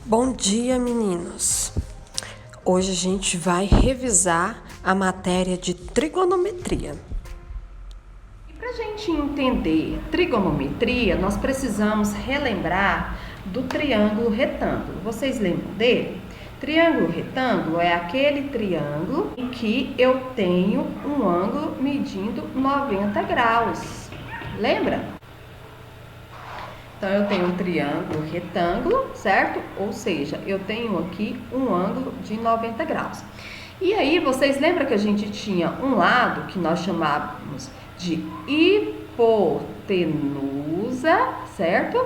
Bom dia, meninos! Hoje a gente vai revisar a matéria de trigonometria. E para a gente entender trigonometria, nós precisamos relembrar do triângulo retângulo. Vocês lembram dele? Triângulo retângulo é aquele triângulo em que eu tenho um ângulo medindo 90 graus. Lembra? Então, eu tenho um triângulo retângulo, certo? Ou seja, eu tenho aqui um ângulo de 90 graus. E aí, vocês lembram que a gente tinha um lado que nós chamávamos de hipotenusa, certo?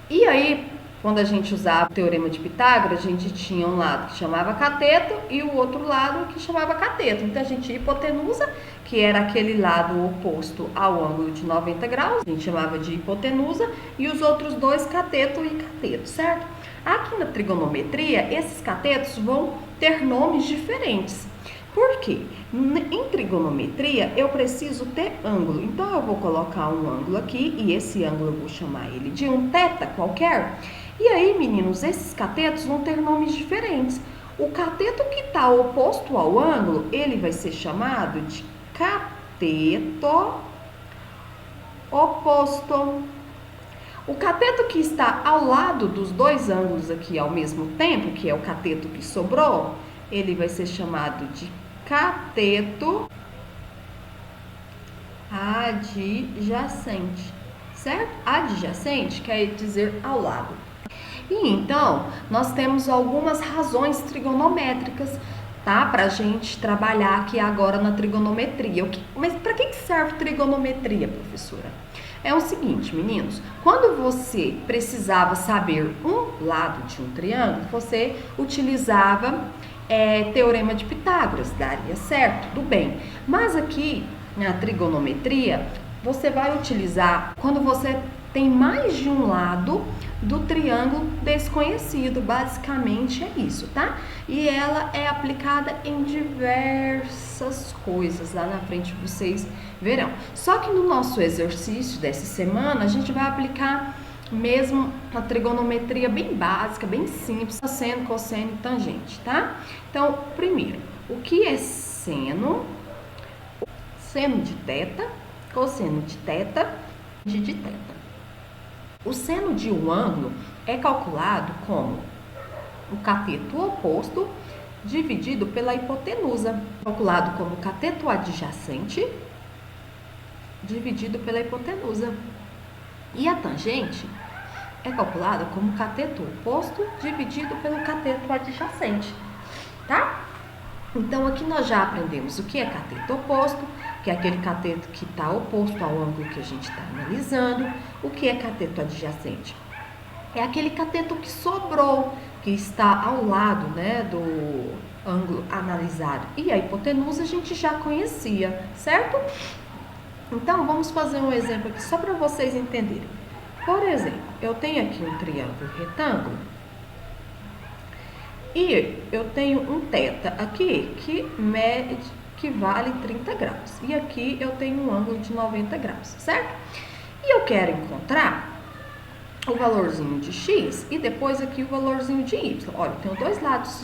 E aí, quando a gente usava o teorema de Pitágoras, a gente tinha um lado que chamava cateto e o outro lado que chamava cateto. Então, a gente tinha hipotenusa, que era aquele lado oposto ao ângulo de 90 graus, a gente chamava de hipotenusa, e os outros dois, cateto e cateto, certo? Aqui na trigonometria, esses catetos vão ter nomes diferentes. Por quê? Em trigonometria, eu preciso ter ângulo. Então, eu vou colocar um ângulo aqui, e esse ângulo eu vou chamar ele de um θ qualquer. E aí, meninos, esses catetos vão ter nomes diferentes. O cateto que está oposto ao ângulo, ele vai ser chamado de cateto oposto. O cateto que está ao lado dos dois ângulos aqui ao mesmo tempo, que é o cateto que sobrou, ele vai ser chamado de cateto adjacente, certo? Adjacente quer dizer ao lado. E então, nós temos algumas razões trigonométricas, tá? Pra gente trabalhar aqui agora na trigonometria. Mas para que serve trigonometria, professora? É o seguinte, meninos, quando você precisava saber um lado de um triângulo, você utilizava teorema de Pitágoras, daria certo, tudo bem. Mas aqui na trigonometria, você vai utilizar quando você tem mais de um lado do triângulo desconhecido, basicamente é isso, tá? E ela é aplicada em diversas coisas, lá na frente vocês verão. Só que no nosso exercício dessa semana, a gente vai aplicar mesmo a trigonometria bem básica, bem simples, seno, cosseno e tangente, tá? Então, primeiro, o que é seno? Seno de θ, cosseno de θ, de θ. O seno de um ângulo é calculado como o cateto oposto dividido pela hipotenusa, calculado como cateto adjacente dividido pela hipotenusa. E a tangente é calculada como cateto oposto dividido pelo cateto adjacente, tá? Então, aqui nós já aprendemos o que é cateto oposto, que é aquele cateto que está oposto ao ângulo que a gente está analisando. O que é cateto adjacente? É aquele cateto que sobrou, que está ao lado, né, do ângulo analisado. E a hipotenusa a gente já conhecia, certo? Então, vamos fazer um exemplo aqui só para vocês entenderem. Por exemplo, eu tenho aqui um triângulo retângulo e eu tenho um θ aqui que vale 30 graus. E aqui eu tenho um ângulo de 90 graus, certo? E eu quero encontrar o valorzinho de x e depois aqui o valorzinho de y. Olha, eu tenho dois lados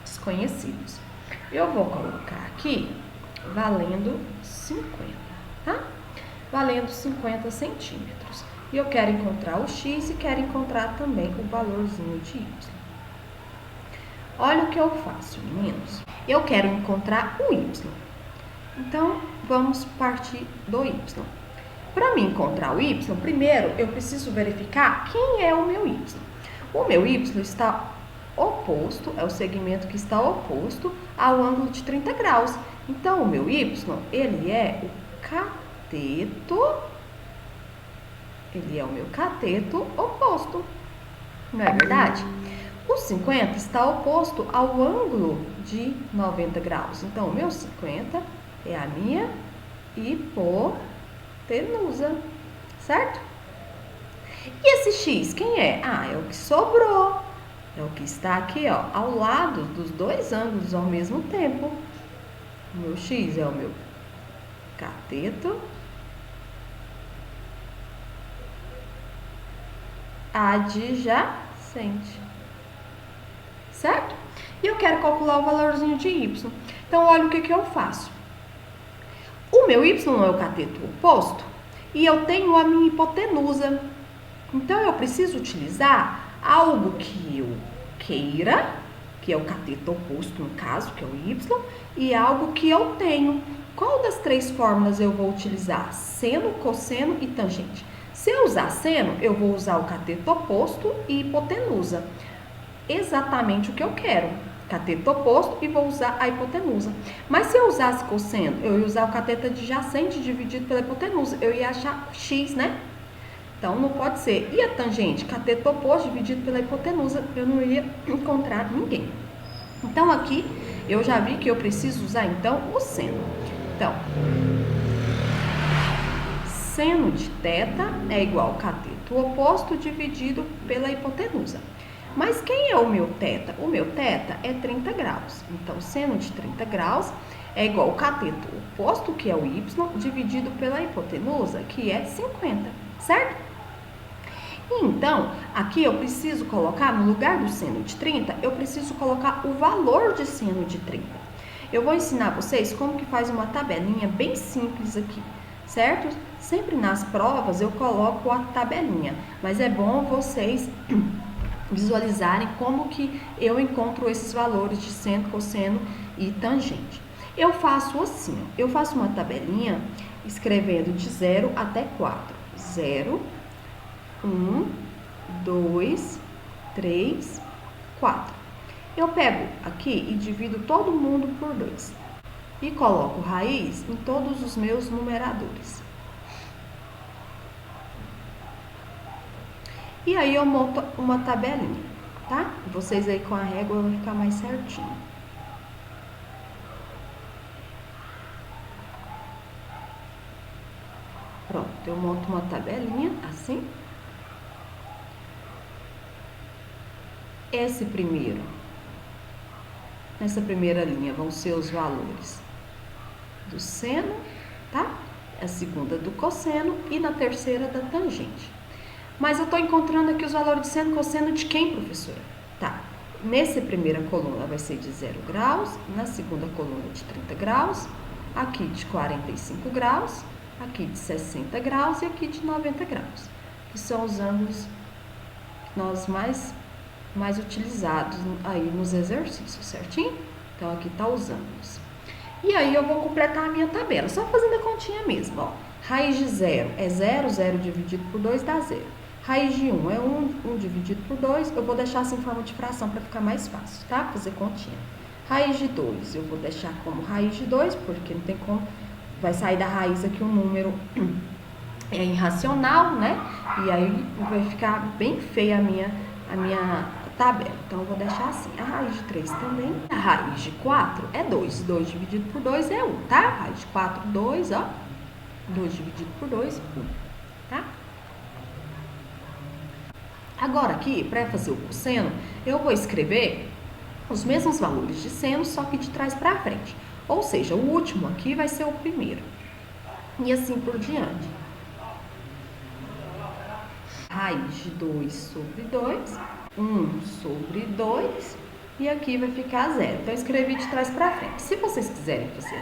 desconhecidos. Eu vou colocar aqui valendo 50, tá? Valendo 50 centímetros. E eu quero encontrar o x e quero encontrar também o valorzinho de y. Olha o que eu faço, meninos. Eu quero encontrar o y. Então, vamos partir do y. Para me encontrar o y, primeiro eu preciso verificar quem é o meu y. O meu y está oposto, é o segmento que está oposto ao ângulo de 30 graus. Então, o meu y, ele é o meu cateto oposto. Não é verdade? O 50 está oposto ao ângulo de 90 graus. Então, o meu 50 é a minha hipotenusa, certo? E esse x, quem é? Ah, é o que sobrou. É o que está aqui, ó, ao lado dos dois ângulos ao mesmo tempo. O meu x é o meu cateto adjacente. adjacente. Certo? E eu quero calcular o valorzinho de y. Então, olha o que eu faço. O meu y é o cateto oposto e eu tenho a minha hipotenusa. Então, eu preciso utilizar algo que eu queira, que é o cateto oposto, no caso, que é o y, e algo que eu tenho. Qual das três fórmulas eu vou utilizar? Seno, cosseno e tangente. Se eu usar seno, eu vou usar o cateto oposto e hipotenusa. Exatamente o que eu quero. Cateto oposto e vou usar a hipotenusa. Mas se eu usasse cosseno, eu ia usar o cateto adjacente dividido pela hipotenusa. Eu ia achar x, né? Então, não pode ser. E a tangente? Cateto oposto dividido pela hipotenusa. Eu não ia encontrar ninguém. Então, aqui, eu já vi que eu preciso usar, então, o seno. Então, seno de θ é igual ao cateto oposto dividido pela hipotenusa. Mas quem é o meu θ? O meu θ é 30 graus. Então, seno de 30 graus é igual ao cateto oposto, que é o y, dividido pela hipotenusa, que é 50, certo? Então, aqui eu preciso colocar, no lugar do seno de 30, eu preciso colocar o valor de seno de 30. Eu vou ensinar vocês como que faz uma tabelinha bem simples aqui, certo? Sempre nas provas eu coloco a tabelinha, mas é bom vocês visualizarem como que eu encontro esses valores de seno, cosseno e tangente. Eu faço assim, eu faço uma tabelinha escrevendo de 0 até 4. 0, 1, 2, 3, 4. Eu pego aqui e divido todo mundo por 2. E coloco raiz em todos os meus numeradores. E aí eu monto uma tabelinha, tá? Vocês aí com a régua vão ficar mais certinho. Pronto, eu monto uma tabelinha assim. Nessa primeira linha vão ser os valores do seno, tá? A segunda do cosseno e na terceira da tangente. Mas eu tô encontrando aqui os valores de seno e cosseno de quem, professora? Tá, nessa primeira coluna vai ser de 0 graus, na segunda coluna de 30 graus, aqui de 45 graus, aqui de 60 graus e aqui de 90 graus, que são os ângulos nós mais utilizados aí nos exercícios, certinho? Então, aqui tá os ângulos. E aí, eu vou completar a minha tabela, só fazendo a continha mesmo, ó. Raiz de 0 é 0, 0 dividido por 2 dá 0. Raiz de 1 é 1 dividido por 2, eu vou deixar assim em forma de fração para ficar mais fácil, tá? Fazer continha. Raiz de 2, eu vou deixar como raiz de 2, porque não tem como, vai sair da raiz aqui um número irracional, né? E aí vai ficar bem feia a minha tabela. Então, eu vou deixar assim. A raiz de 3 também. A raiz de 4 é 2. 2 dividido por 2 é 1, tá? Raiz de 4, 2, ó. 2 dividido por 2, 1, tá? Agora aqui, para fazer o cosseno, eu vou escrever os mesmos valores de seno, só que de trás para frente. Ou seja, o último aqui vai ser o primeiro. E assim por diante. Raiz de 2 sobre 2, 1 sobre 2, e aqui vai ficar 0. Então, eu escrevi de trás para frente. Se vocês quiserem fazer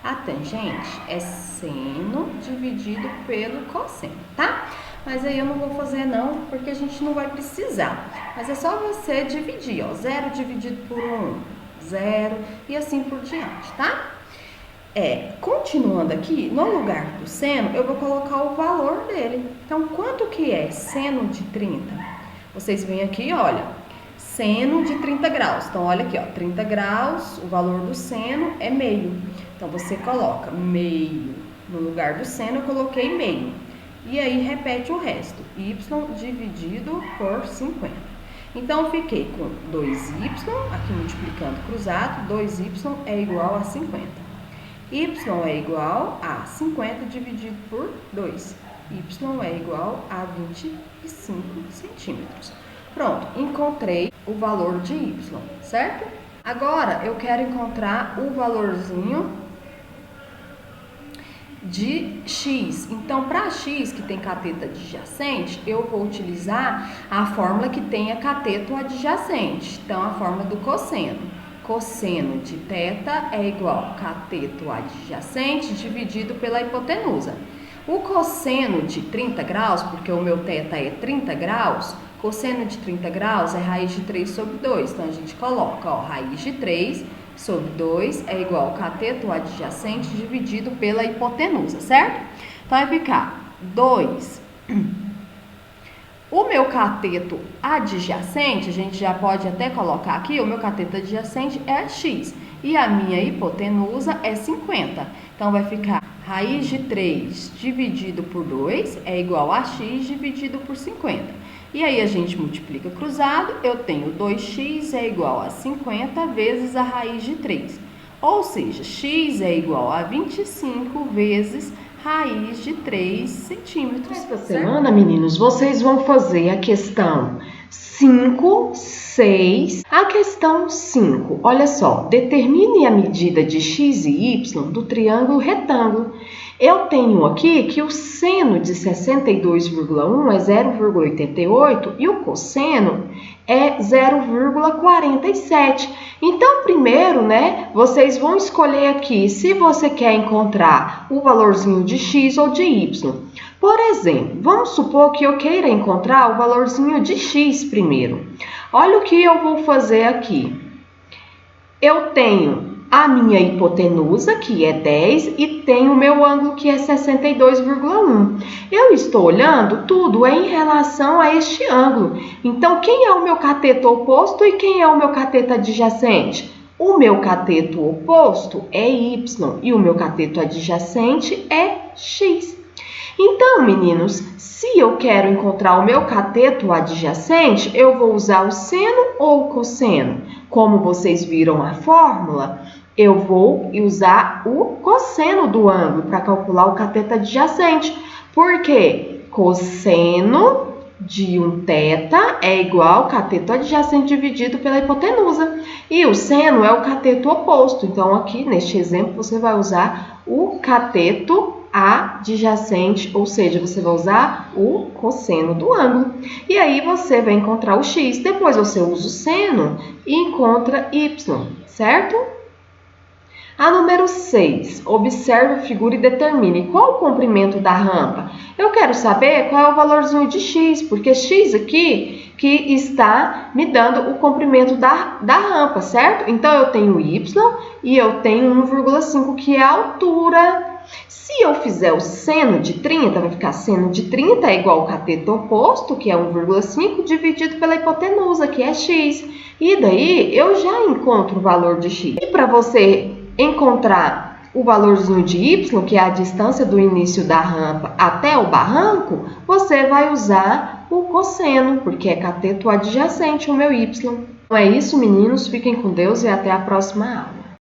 a tangente é seno dividido pelo cosseno, tá? Mas aí eu não vou fazer não, porque a gente não vai precisar. Mas é só você dividir, ó. 0 dividido por 1, 0, e assim por diante, tá? Continuando aqui, no lugar do seno, eu vou colocar o valor dele. Então, quanto que é seno de 30? Vocês veem aqui, olha, seno de 30 graus. Então, olha aqui, ó, 30 graus, o valor do seno é meio. Então, você coloca meio. No lugar do seno, eu coloquei meio. E aí, repete o resto. Y dividido por 50. Então, eu fiquei com 2y, aqui multiplicando cruzado, 2y é igual a 50. Y é igual a 50 dividido por 2. Y é igual a 25 centímetros. Pronto, encontrei o valor de Y, certo? Agora, eu quero encontrar o valorzinho de x. Então, para x que tem cateto adjacente, eu vou utilizar a fórmula que tenha cateto adjacente. Então, a fórmula do cosseno. Cosseno de θ é igual a cateto adjacente dividido pela hipotenusa. O cosseno de 30 graus, porque o meu θ é 30 graus, cosseno de 30 graus é raiz de 3 sobre 2. Então, a gente coloca, ó, raiz de 3 sobre 2 é igual a cateto adjacente dividido pela hipotenusa, certo? Então, vai ficar 2. O meu cateto adjacente, a gente já pode até colocar aqui, o meu cateto adjacente é x. E a minha hipotenusa é 50. Então, vai ficar raiz de 3 dividido por 2 é igual a x dividido por 50. E aí, a gente multiplica cruzado, eu tenho 2x é igual a 50 vezes a raiz de 3. Ou seja, x é igual a 25 vezes raiz de 3 centímetros. Esta semana, meninos, vocês vão fazer a questão 5, 6, a questão 5. Olha só, determine a medida de x e y do triângulo retângulo. Eu tenho aqui que o seno de 62,1 é 0,88 e o cosseno é 0,47. Então, primeiro, né, vocês vão escolher aqui se você quer encontrar o valorzinho de x ou de y. Por exemplo, vamos supor que eu queira encontrar o valorzinho de x primeiro. Olha o que eu vou fazer aqui. Eu tenho a minha hipotenusa, que é 10, e tenho o meu ângulo, que é 62,1. Eu estou olhando tudo em relação a este ângulo. Então, quem é o meu cateto oposto e quem é o meu cateto adjacente? O meu cateto oposto é y e o meu cateto adjacente é x. Então, meninos, se eu quero encontrar o meu cateto adjacente, eu vou usar o seno ou o cosseno? Como vocês viram a fórmula, eu vou usar o cosseno do ângulo para calcular o cateto adjacente. Por quê? Cosseno de um θ é igual ao cateto adjacente dividido pela hipotenusa. E o seno é o cateto oposto. Então, aqui neste exemplo, você vai usar o cateto adjacente, ou seja, você vai usar o cosseno do ângulo. E aí você vai encontrar o x. Depois você usa o seno e encontra y, certo? A número 6, observe a figura e determine qual o comprimento da rampa. Eu quero saber qual é o valorzinho de x, porque x aqui que está me dando o comprimento da rampa, certo? Então, eu tenho y e eu tenho 1,5, que é a altura. Se eu fizer o seno de 30, vai ficar seno de 30 é igual ao cateto oposto, que é 1,5, dividido pela hipotenusa, que é x. E daí, eu já encontro o valor de x. E para você encontrar o valorzinho de y, que é a distância do início da rampa até o barranco, você vai usar o cosseno, porque é cateto adjacente o meu y. Então é isso, meninos. Fiquem com Deus e até a próxima aula.